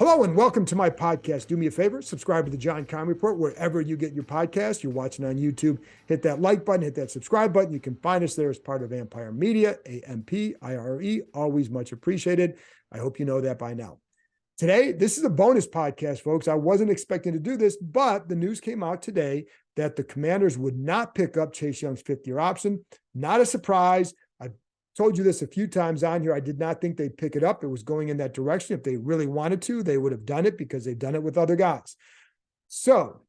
Hello and welcome to my podcast. Do me a favor, subscribe to the John Keim Report wherever you get your podcast. You're watching on YouTube, hit that like button, hit that subscribe button. You can find us there as part of Empire Media, AMPIRE, always much appreciated. I hope you know that by now. Today, this is a bonus podcast, folks. I wasn't expecting to do this, but the news came out today that the Commanders would not pick up Chase Young's fifth-year option. Not a surprise. Told you this a few times on here. I did not think they'd pick it up. It was going in that direction. If they really wanted to, they would have done it because they've done it with other guys. So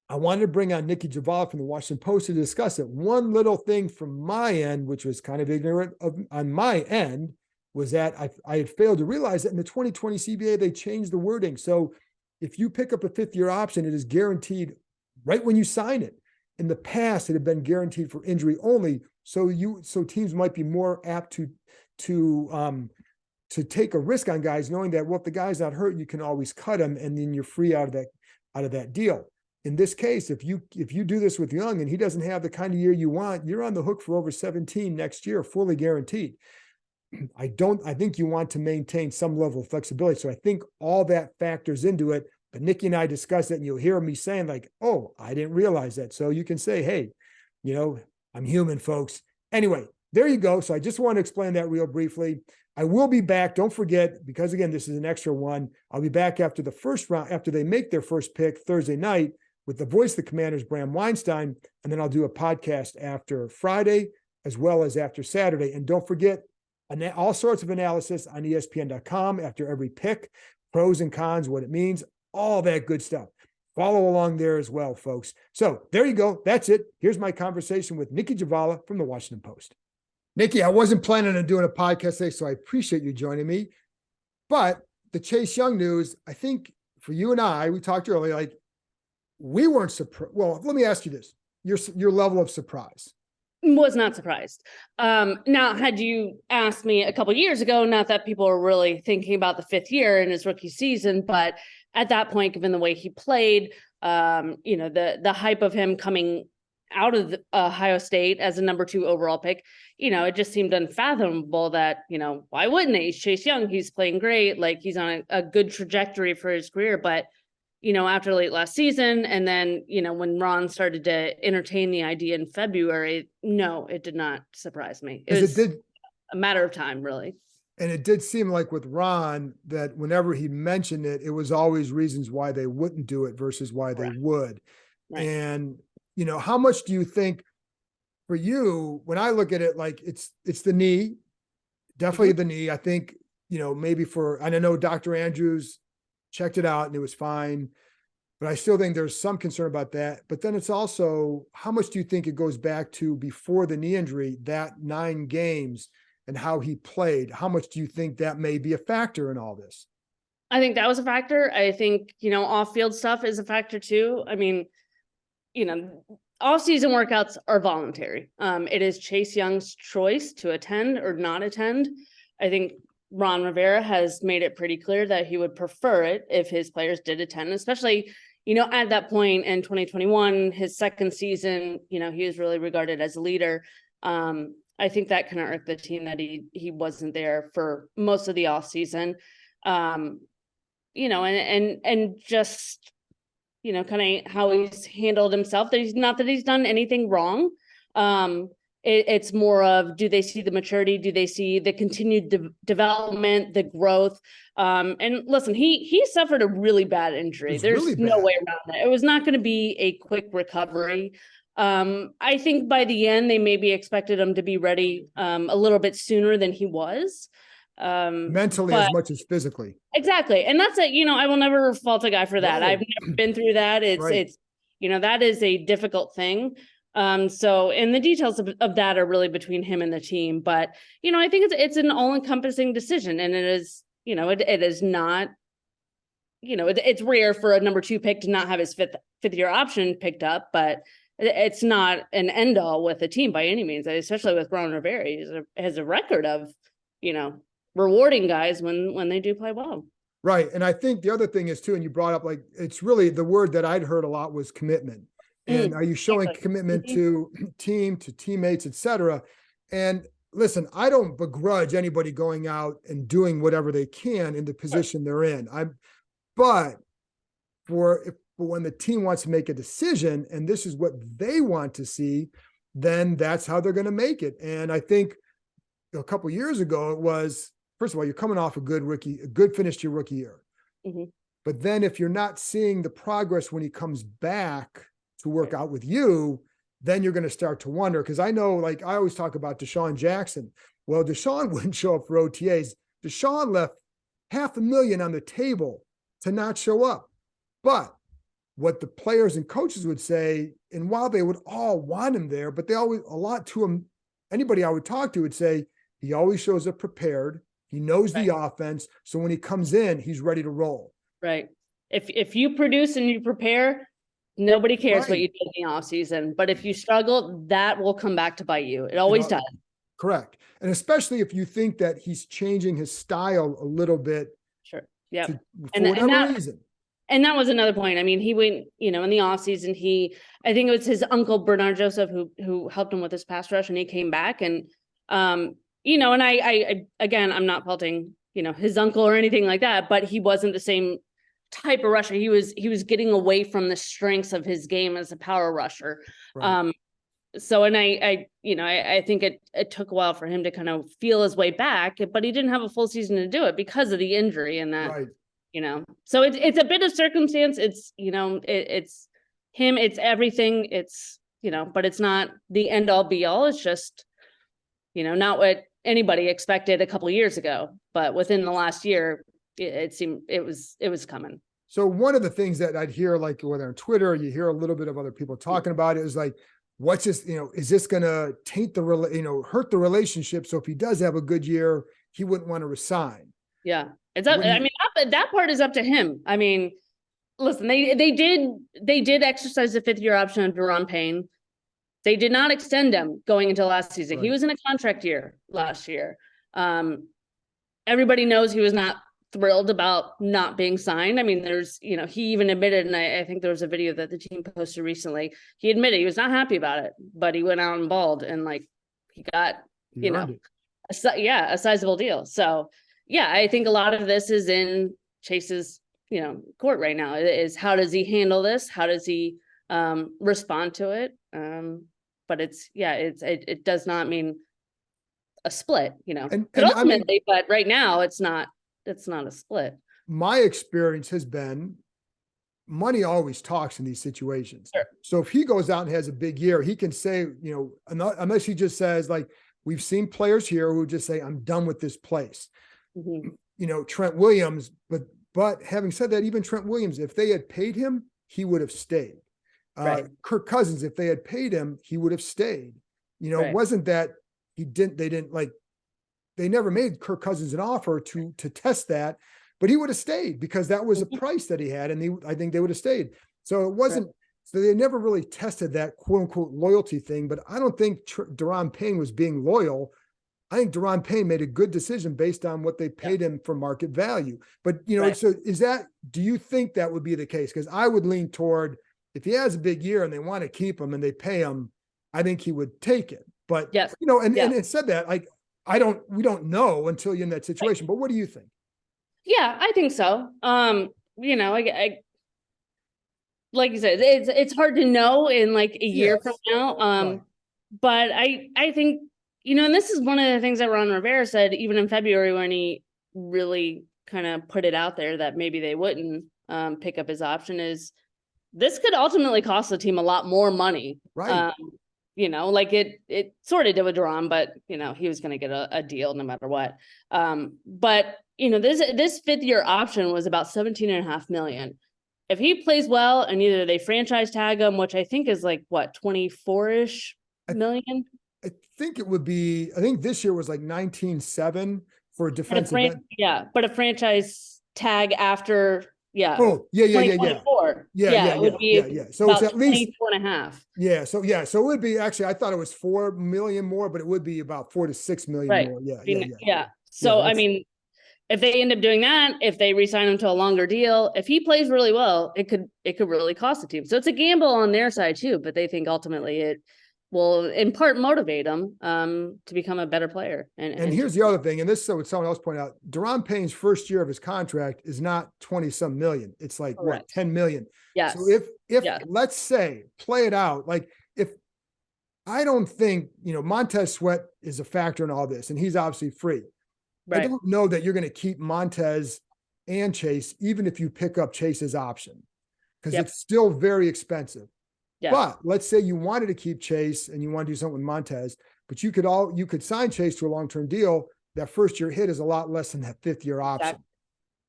I wanted to bring on Nikki Jhabvala from the Washington Post to discuss it. One little thing from my end, which was kind of ignorant on my end, was that I had failed to realize that in the 2020 CBA, they changed the wording. So if you pick up a fifth-year option, it is guaranteed right when you sign it. In the past, it had been guaranteed for injury only. So teams might be more apt to take a risk on guys, knowing that, well, if the guy's not hurt, you can always cut him, and then you're free out of that deal. In this case, if you do this with Young and he doesn't have the kind of year you want, you're on the hook for over 17 next year, fully guaranteed. I think you want to maintain some level of flexibility. So I think all that factors into it. But Nikki and I discussed it, and you'll hear me saying like, oh, I didn't realize that. So you can say, hey, I'm human, folks. Anyway, there you go. So I just want to explain that real briefly. I will be back. Don't forget, because again, this is an extra one. I'll be back after the first round, after they make their first pick Thursday night with the voice of the Commanders, Bram Weinstein. And then I'll do a podcast after Friday as well as after Saturday. And don't forget, all sorts of analysis on ESPN.com after every pick, pros and cons, what it means, all that good stuff. Follow along there as well, folks. So there you go. That's it. Here's my conversation with Nikki Jhabvala from the Washington Post. Nikki, I wasn't planning on doing a podcast today, so I appreciate you joining me. But the Chase Young news, I think for you and I, we talked earlier, like we weren't surprised. Well, let me ask you this, your level of surprise. Was not surprised. Now, had you asked me a couple of years ago, not that people are really thinking about the fifth year in his rookie season, but at that point, given the way he played, the hype of him coming out of Ohio State as a number 2 overall pick, it just seemed unfathomable that, why wouldn't they? He's Chase Young. He's playing great. Like he's on a good trajectory for his career. But, after late last season, and then, when Ron started to entertain the idea in February, no, it did not surprise me. It did a matter of time, really. And it did seem like with Ron that whenever he mentioned it, it was always reasons why they wouldn't do it versus why they would. Right. And, how much do you think for you, when I look at it, like it's the knee, definitely the knee. I think, maybe and I know Dr. Andrews checked it out and it was fine, but I still think there's some concern about that. But then it's also, how much do you think it goes back to before the knee injury, that 9 games and how he played? How much do you think that may be a factor in all this? I think that was a factor. I think, off-field stuff is a factor too. I mean, off-season workouts are voluntary. It is Chase Young's choice to attend or not attend. I think Ron Rivera has made it pretty clear that he would prefer it if his players did attend, especially, at that point in 2021, his second season, he was really regarded as a leader. I think that kind of irked the team that he wasn't there for most of the off season, and just, kind of how he's handled himself. That he's done anything wrong. It's more of, do they see the maturity? Do they see the continued development, the growth? And listen, he suffered a really bad injury. There's really no way around it. It was not going to be a quick recovery. I think by the end, they maybe expected him to be ready a little bit sooner than he was. Mentally as much as physically. Exactly. And that's it. I will never fault a guy for that. No. I've never been through that. It's that is a difficult thing. And the details of that are really between him and the team. But, I think it's an all-encompassing decision. And it is, it is not, it's rare for a number 2 pick to not have his fifth year option picked up, but it's not an end all with the team by any means, especially with Ron Rivera. He has a record of, rewarding guys when they do play well. Right. And I think the other thing is too, and you brought up, like, it's really the word that I'd heard a lot was commitment. And are you showing commitment to team, to teammates, et cetera? And listen, I don't begrudge anybody going out and doing whatever they can in the position they're in. But but when the team wants to make a decision and this is what they want to see, then that's how they're going to make it. And I think a couple of years ago, it was, first of all, you're coming off a good finish to your rookie year. Mm-hmm. But then if you're not seeing the progress when he comes back to work out with you, then you're going to start to wonder. Because I know, like I always talk about Deshaun Jackson. Well, Deshaun wouldn't show up for OTAs. Deshaun left $500,000 on the table to not show up. But what the players and coaches would say, and while they would all want him there, but they always, a lot to him, anybody I would talk to would say, he always shows up prepared. He knows the offense. So when he comes in, he's ready to roll. Right. If you produce and you prepare, nobody cares what you did in the offseason. But if you struggle, that will come back to bite you. It always does. Correct. And especially if you think that he's changing his style a little bit. Sure. Yeah. For whatever reason. And that was another point. I mean, he went, in the offseason, I think it was his uncle, Bernard Joseph, who helped him with his pass rush, and he came back. And, and I again, I'm not faulting, his uncle or anything like that, but he wasn't the same type of rusher. He was getting away from the strengths of his game as a power rusher. Right. So, and I think it took a while for him to kind of feel his way back, but he didn't have a full season to do it because of the injury and that. Right. So it's a bit of circumstance. It's, it's him, it's everything. It's, but it's not the end all be all. It's just, not what anybody expected a couple of years ago, but within the last year, it seemed it was coming. So one of the things that I'd hear, like whether on Twitter, you hear a little bit of other people talking about it, is like, what's this, is this going to taint hurt the relationship? So if he does have a good year, he wouldn't want to resign. Yeah. It's up. I mean, that part is up to him. I mean, listen, they did exercise the 5th year option on Daron Payne. They did not extend him going into last season. Right. He was in a contract year last year. Everybody knows he was not thrilled about not being signed. I mean, there's, he even admitted, and I think there was a video that the team posted recently. He admitted he was not happy about it, but he went out and balled, and he got, a sizable deal. So yeah, I think a lot of this is in Chase's, court right now. Is how does he handle this? How does he respond to it? But it does not mean a split, and ultimately, but right now it's not a split. My experience has been money always talks in these situations. Sure. So if he goes out and has a big year, he can say, unless he just says, like, we've seen players here who just say, I'm done with this place. Mm-hmm. Trent Williams, but having said that, even Trent Williams, if they had paid him, he would have stayed. Right. Kirk Cousins, if they had paid him, he would have stayed. It wasn't that they never made Kirk Cousins an offer to test that, but he would have stayed because that was a price that he had. And I think they would have stayed. So it wasn't, so they never really tested that quote unquote loyalty thing, but I don't think Daron Payne was being loyal. I think Daron Payne made a good decision based on what they paid him for market value. But, so do you think that would be the case? Because I would lean toward, if he has a big year and they want to keep him and they pay him, I think he would take it. But, yes. And it said that, we don't know until you're in that situation, but what do you think? Yeah, I think so. I like you said, it's hard to know in a year from now. But I think, and this is one of the things that Ron Rivera said, even in February, when he really kind of put it out there that maybe they wouldn't pick up his option, is this could ultimately cost the team a lot more money. Right. It sort of did with Daron, but he was going to get a deal no matter what. But this 5th year option was about $17.5 million. If he plays well and either they franchise tag him, which I think is 24-ish million. I think it would be, I think this year was 19.7 for a defensive end. Yeah, but a franchise tag after. Yeah. Oh, yeah. It would be So it's at least 22.5. Yeah. So it would be, actually, I thought it was 4 million more, but it would be about 4 to 6 million more. Yeah. So, I mean, if they end up doing that, if they re-sign him to a longer deal, if he plays really well, it could really cost the team. So it's a gamble on their side too, but they think ultimately will in part motivate him to become a better player. And here's the other thing, and this is what someone else pointed out. Deron Payne's first year of his contract is not 20-some million. It's like Correct. what, 10 million. Yes. So if let's say, play it out, like if I don't think, Montez Sweat is a factor in all this, and he's obviously free. Right. I don't know that you're going to keep Montez and Chase, even if you pick up Chase's option, because it's still very expensive. Yeah. But let's say you wanted to keep Chase and you want to do something with Montez, but you could sign Chase to a long-term deal. That first year hit is a lot less than that 5th-year option.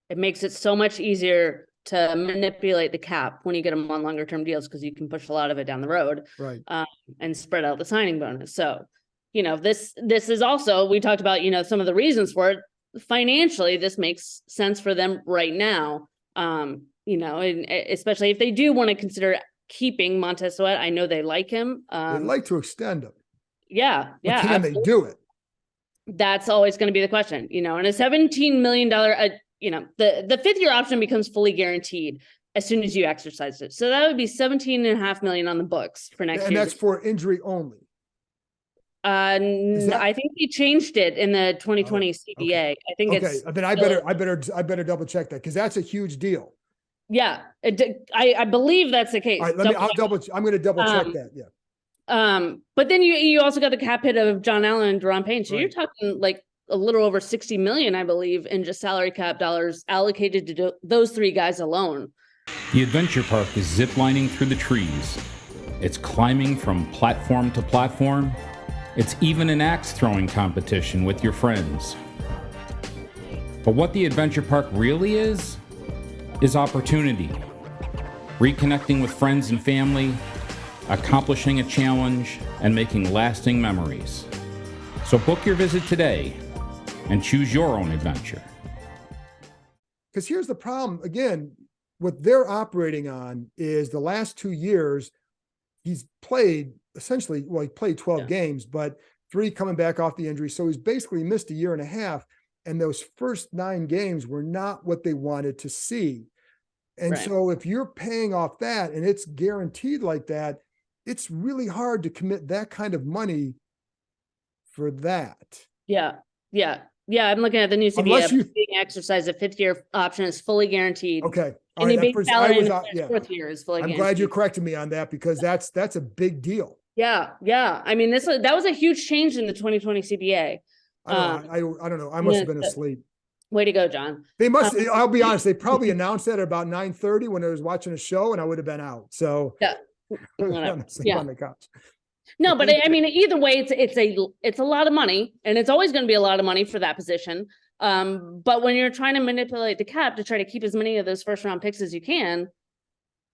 It makes it so much easier to manipulate the cap when you get them on longer-term deals, because you can push a lot of it down the road, right? And spread out the signing bonus. So, this is also, we talked about, some of the reasons for it. Financially, this makes sense for them right now. And especially if they do want to consider keeping Montez Sweat. I know they like him. They'd like to extend him. Yeah. But can they do it? That's always going to be the question, and a $17 million, the 5th-year option becomes fully guaranteed as soon as you exercise it. So that would be $17.5 million on the books for next year. And that's for injury only. I think they changed it in the 2020 CBA. Okay. I think it's then I better double check that, because that's a huge deal. Yeah, I believe that's the case. All right, I'm going to double check that. Yeah. But then you also got the cap hit of John Allen and Deron Payne. So right. You're talking like a little over 60 million, I believe, in just salary cap dollars allocated to those 3 guys alone. The adventure park is ziplining through the trees. It's climbing from platform to platform. It's even an axe throwing competition with your friends. But what the adventure park really is opportunity. Reconnecting with friends and family, accomplishing a challenge, and making lasting memories. So book your visit today and choose your own adventure. Because here's the problem, again, what they're operating on is the last 2 years, he's played essentially, he played 12 games, but 3 coming back off the injury. So he's basically missed a year and a half. And those first 9 games were not what they wanted to see. And so if you're paying off that and it's guaranteed like that, it's really hard to commit that kind of money for that. Yeah. I'm looking at the new CBA. Being exercised, a 5th-year option is fully guaranteed. Okay. Any big salary in the 4th year is fully guaranteed. I'm glad you're correcting me on that, because that's a big deal. Yeah. I mean, that was a huge change in the 2020 CBA. I don't know. I must have been asleep. Way to go, John. They must, I'll be honest, they probably announced that at about 9:30 when I was watching a show, and I would have been out. So on the couch. No, but I mean, either way, it's a lot of money, and it's always going to be a lot of money for that position. But when you're trying to manipulate the cap to try to keep as many of those 1st-round picks as you can,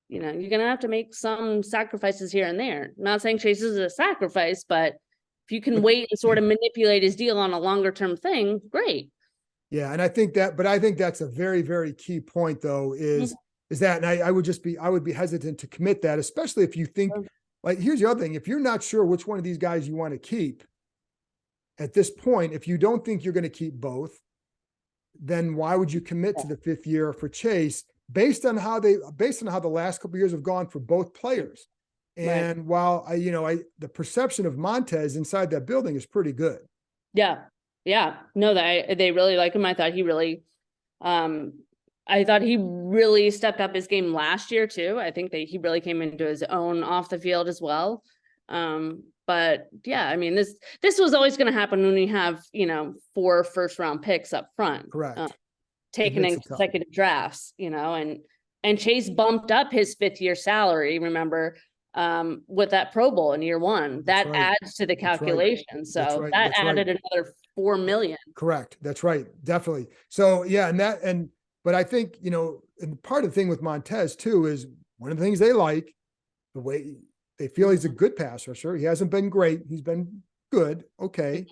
you're going to have to make some sacrifices here and there. I'm not saying Chase is a sacrifice, but if you can wait and sort of manipulate his deal on a longer term thing, great. Yeah. And I think that's a very, very key point, though, is that, and I would be hesitant to commit that, especially if you think, like, here's the other thing. If you're not sure which one of these guys you want to keep at this point, if you don't think you're going to keep both, then why would you commit to the 5th year for Chase based on how the last couple of years have gone for both players? And while the perception of Montez inside that building is pretty good. Yeah. No, they really like him. I thought he really stepped up his game last year too. I think that he really came into his own off the field as well. But yeah, I mean, this was always going to happen when you have, 4 1st-round picks up front. Correct. Taken in consecutive drafts, and Chase bumped up his 5th-year salary, remember, with that Pro Bowl in year 1. That adds to the calculation. So that added another $4 million. Correct. That's right. Definitely. So yeah, but I think, and part of the thing with Montez too is one of the things they like, the way they feel he's a good pass rusher. He hasn't been great. He's been good. Okay.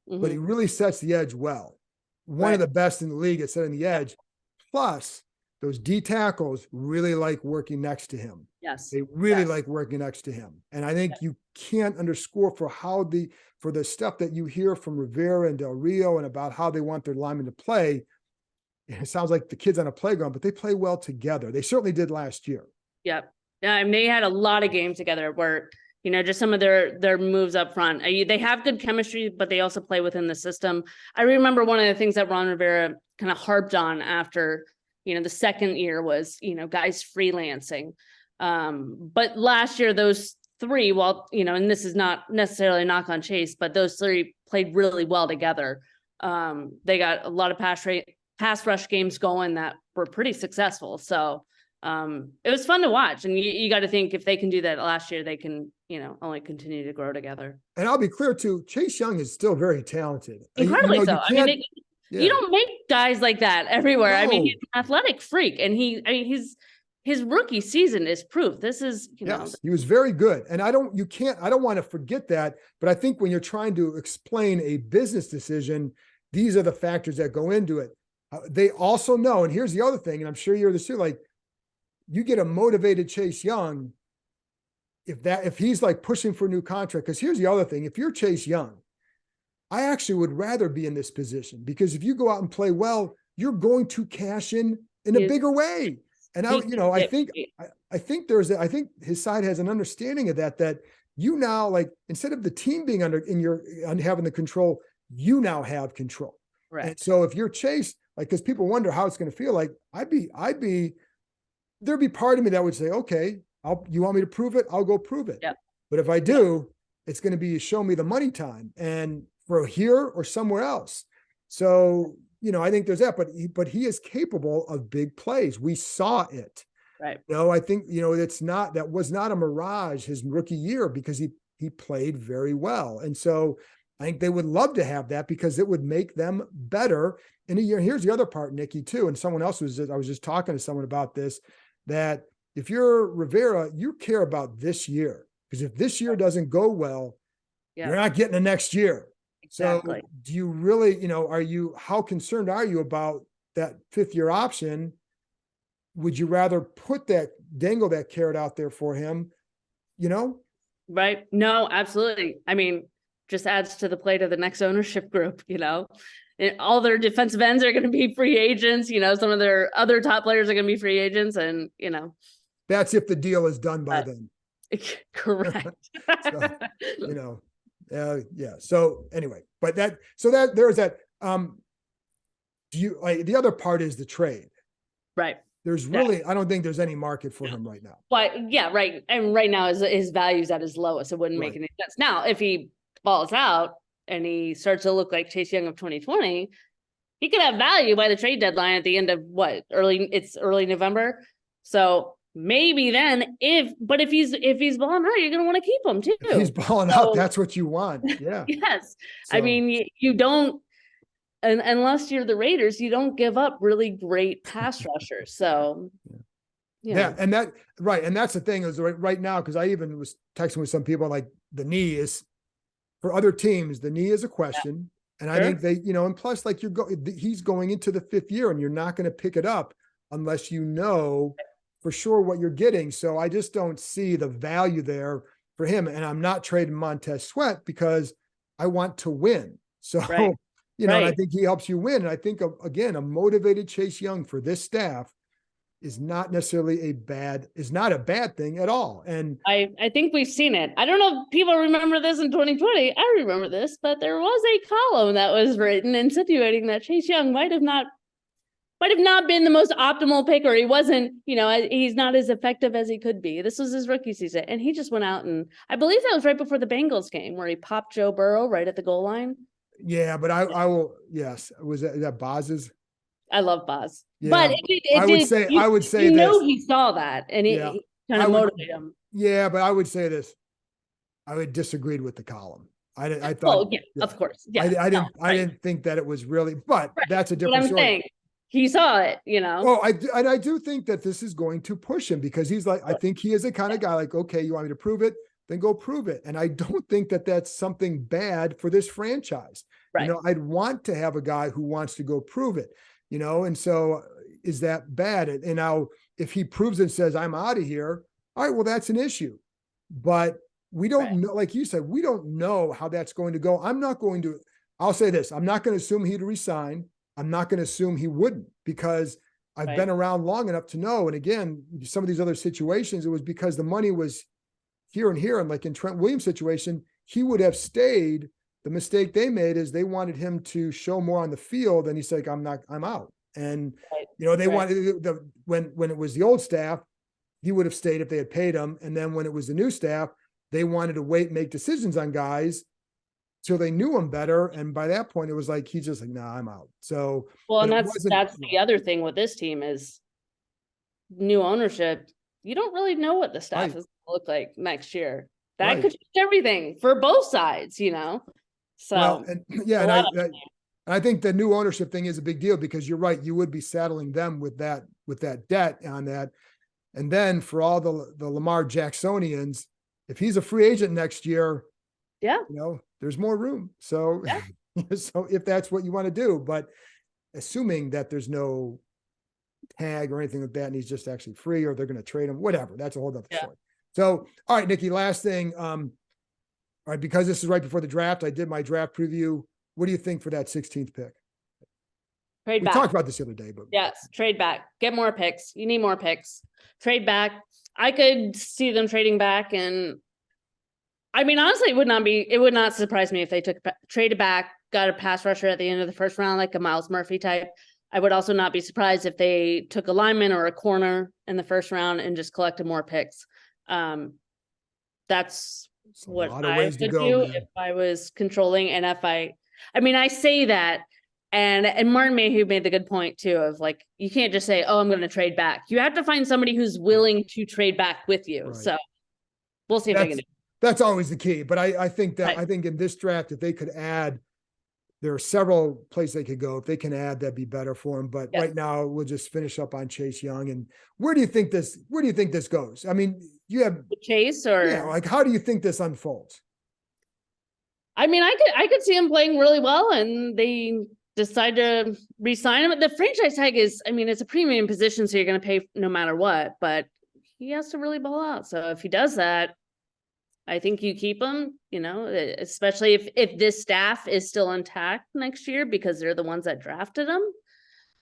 But he really sets the edge well. One of the best in the league at setting the edge. Plus, those D tackles really like working next to him. Yes. They really like working next to him. And I think you can't underscore for the stuff that you hear from Rivera and Del Rio and about how they want their linemen to play. It sounds like the kids on a playground, but they play well together. They certainly did last year. Yep. Yeah. I mean, they had a lot of games together where, just some of their moves up front. They have good chemistry, but they also play within the system. I remember one of the things that Ron Rivera kind of harped on after, the second year was, guys freelancing. But last year, those three, and this is not necessarily a knock on Chase, but those three played really well together. They got a lot of pass rush games going that were pretty successful. So it was fun to watch. And you got to think if they can do that last year, they can, only continue to grow together. And I'll be clear too, Chase Young is still very talented. Incredibly so. You don't make guys like that everywhere. No. I mean, he's an athletic freak, and his rookie season is proof. This is, yes, he was very good. And I don't want to forget that, but I think when you're trying to explain a business decision, these are the factors that go into it. They also know, and here's the other thing, and I'm sure you're the too, like, you get a motivated Chase Young, if he's like pushing for a new contract, because here's the other thing, if you're Chase Young, I actually would rather be in this position, because if you go out and play well, you're going to cash in a bigger way. And I think his side has an understanding of that you now, like, instead of the team being having the control, you now have control. Right. And so if you're Chase, like, because people wonder how it's going to feel like, there'd be part of me that would say, okay, you want me to prove it? I'll go prove it. Yep. But if I do, it's going to be show me the money time, and for here or somewhere else. So, I think there's that, but he is capable of big plays. We saw it. Right. I think, that was not a mirage his rookie year, because he played very well. And so I think they would love to have that, because it would make them better in a year. And here's the other part, Nikki, too. And I was just talking to someone about this, that if you're Rivera, you care about this year, because if this year doesn't go well, you're not getting the next year. Exactly. So do you really, how concerned are you about that fifth year option? Would you rather dangle that carrot out there for him, Right. No, absolutely. I mean, just adds to the plate of the next ownership group, And all their defensive ends are going to be free agents. Some of their other top players are going to be free agents, and, that's if the deal is done by then. Correct. So, yeah. So anyway, but there's that, the other part is the trade. Right. There's really, I don't think there's any market for him right now. But yeah, right. And right now his value's at his lowest. It wouldn't make any sense. Now, if he balls out and he starts to look like Chase Young of 2020, he could have value by the trade deadline at the end of early November. So maybe then if he's balling out, you're going to want to keep him too. If he's balling out, that's what you want. Yeah. Yes. So, I mean, you don't, unless you're the Raiders, you don't give up really great pass rushers. So yeah. And that's the thing is right now, because I even was texting with some people, like, the knee is, for other teams, the knee is a question. Yeah. And I think they, and plus, like, he's going into the fifth year, and you're not going to pick it up unless you know for sure what you're getting. So I just don't see the value there for him. And I'm not trading Montez Sweat because I want to win. So, and I think he helps you win. And I think, again, a motivated Chase Young for this staff is not necessarily a bad thing at all. And I think we've seen it. I don't know if people remember this in 2020. I remember this, but there was a column that was written insinuating that Chase Young might have not been the most optimal pick, or he wasn't, he's not as effective as he could be. This was his rookie season. And he just went out, and I believe that was right before the Bengals game where he popped Joe Burrow right at the goal line. Yeah, but I will. Yes. Was that Boz's? I love Boz, yeah, but I would say he saw that, and he kind of motivated him. Yeah, but I would say this. I would disagreed with the column. I thought. Oh, yeah, of course. Yeah, I didn't think that it was really, but that's a different story. Saying, he saw it, Oh, I do think that this is going to push him, because he's like, I think he is a kind of guy like, okay, you want me to prove it? Then go prove it. And I don't think that that's something bad for this franchise. Right. I'd want to have a guy who wants to go prove it, and so is that bad? And now if he proves it and says, I'm out of here, all right, well, that's an issue. But we don't know, like you said, we don't know how that's going to go. I'll say this, I'm not going to assume he'd resign. I'm not going to assume he wouldn't, because I've been around long enough to know. And again, some of these other situations, it was because the money was here and here. And like in Trent Williams' situation, he would have stayed. The mistake they made is they wanted him to show more on the field. And he's like, I'm out. And, they wanted when it was the old staff, he would have stayed if they had paid him. And then when it was the new staff, they wanted to wait and make decisions on guys till they knew him better. And by that point, it was like, he's just like, nah, I'm out. So, well, and that's the other thing with this team is new ownership. You don't really know what the staff is going to look like next year. That could change everything for both sides, So, I think the new ownership thing is a big deal because you're right. You would be saddling them with that debt on that. And then for all the Lamar Jacksonians, if he's a free agent next year, there's more room. So, so if that's what you want to do, but assuming that there's no tag or anything like that, and he's just actually free, or they're going to trade him, whatever, that's a whole other story. So, all right, Nikki, last thing. All right, because this is right before the draft, I did my draft preview. What do you think for that 16th pick? Trade we back. talked about this the other day, but yes, trade back. Get more picks. You need more picks. Trade back. I could see them trading back, and I mean, honestly, it would not surprise me if they traded back, got a pass rusher at the end of the first round, like a Miles Murphy type. I would also not be surprised if they took a lineman or a corner in the first round and just collected more picks. That's what I would do if I was controlling. And if I say that, and Martin Mayhew made the good point too, of like, you can't just say, oh, I'm going to trade back. You have to find somebody who's willing to trade back with you. Right. So we'll see if they can do it. That's always the key. But I think that, I think in this draft, if they could add, there are several places they could go. If they can add, that'd be better for them. But right now we'll just finish up on Chase Young. And where do you think this goes? I mean, you have Chase, or like, how do you think this unfolds? I mean, I could see him playing really well, and they decide to re-sign him. The franchise tag is, I mean, it's a premium position, so you're going to pay no matter what, but he has to really ball out. So if he does that, I think you keep him, especially if this staff is still intact next year, because they're the ones that drafted him.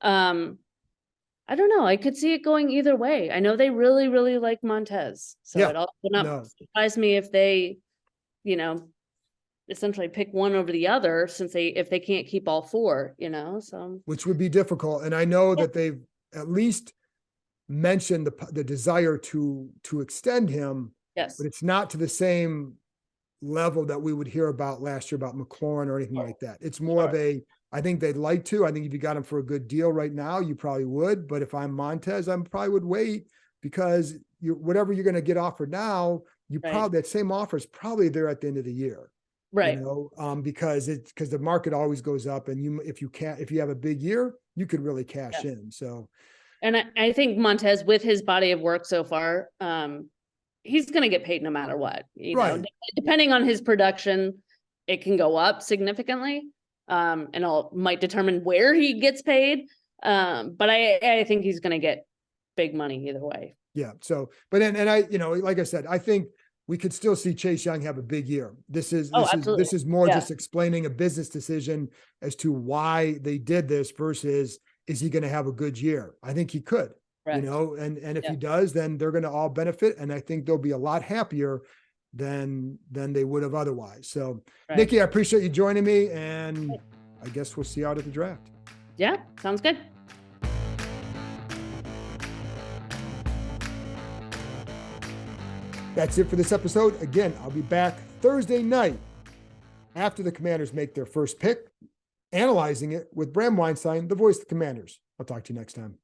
I don't know. I could see it going either way. I know they really, really like Montez. So it also would not surprise me if they, essentially pick one over the other, since if they can't keep all four, so. Which would be difficult. And I know that they've at least mentioned the desire to extend him. Yes. But it's not to the same level that we would hear about last year about McLaurin or anything like that. It's more of I think they'd like to. I think if you got him for a good deal right now, you probably would. But if I'm Montez, I probably would wait, because whatever you're going to get offered now, probably that same offer is probably there at the end of the year. Right. Because the market always goes up, and if you have a big year, you could really cash in. So, and I think Montez, with his body of work so far, he's going to get paid no matter what, depending on his production, it can go up significantly. And might determine where he gets paid. But I think he's going to get big money either way. Yeah. So, but then, and I, like I said, I think we could still see Chase Young have a big year. This is more just explaining a business decision as to why they did this versus, is he going to have a good year? I think he could. Right. And if he does, then they're going to all benefit. And I think they'll be a lot happier than they would have otherwise. So, Nikki, I appreciate you joining me, and I guess we'll see you out at the draft. Yeah, sounds good. That's it for this episode. Again, I'll be back Thursday night after the Commanders make their first pick, analyzing it with Bram Weinstein, the voice of the Commanders. I'll talk to you next time.